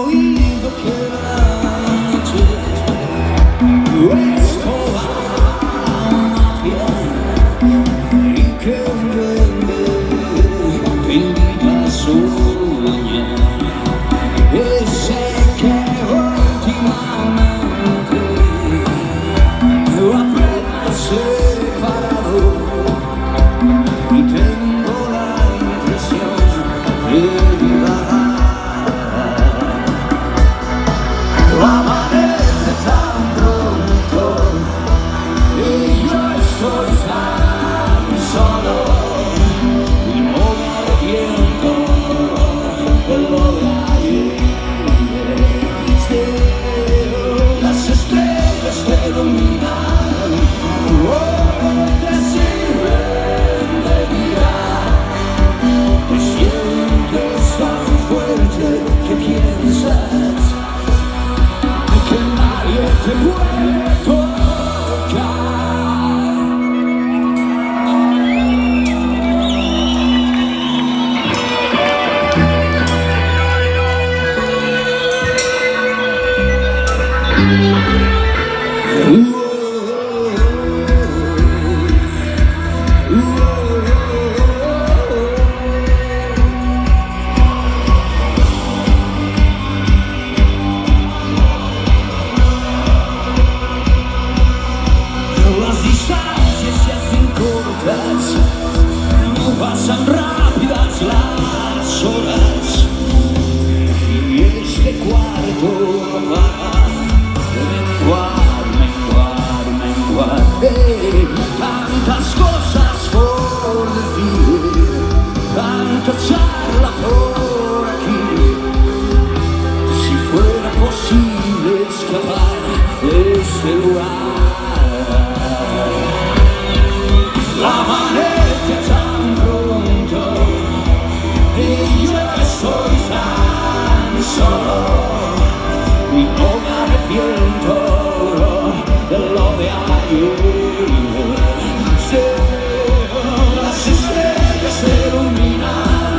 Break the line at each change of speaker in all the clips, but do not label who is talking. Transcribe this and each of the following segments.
oído que la noche esto va magia y que un duende te invita a soñar. Ese que últimamente apenas separado y tengo la impresión de divagar. Amanece tan pronto y yo estoy tan solo y no me arrepiento de lo de ayer. Las estrellas te iluminan, te sirven de guía. Te sientes tan fuerte que piensas que nadie te puede tocar. Las distancias se hacen cortas, no pasan rápidas las horas y este cuarto no para de menguar. Tantas cosas por decir, tanta charla por aquí. Si fuera posible escapar de este lugar. Amanece tan pronto y yo estoy tan solo y no me arrepiento de lo de ayer. Las estrellas se iluminan,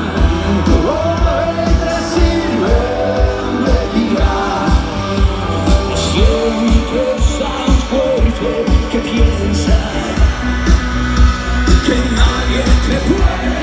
te sirven de guía. Sientes tan fuerte que piensas que nadie te puede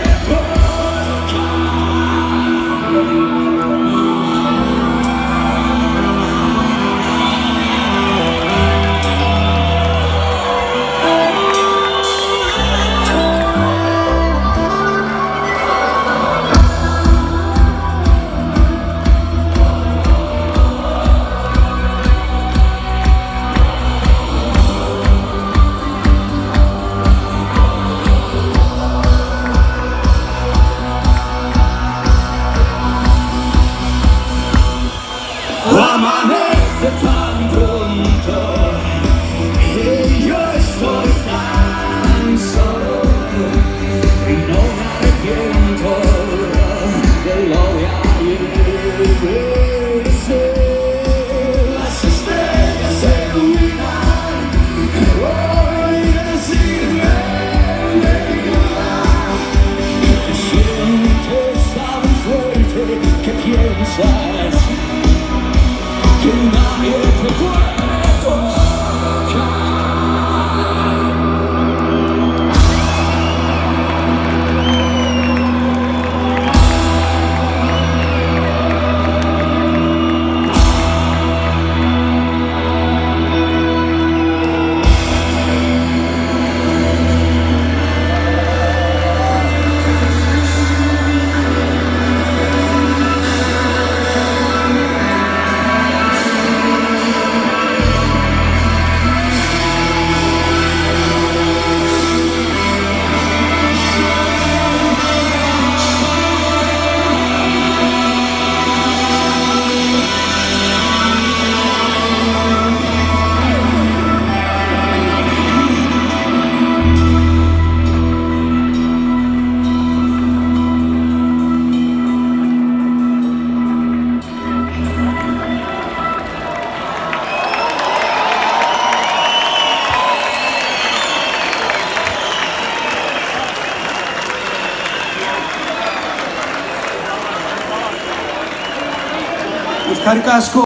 amanece tan pronto y yo estoy tan solo y no me arrepiento de lo de ayer. Las estrellas se iluminan, hoy te sirven de guía. Te sientes tan fuerte que piensas que
Muito caricaço.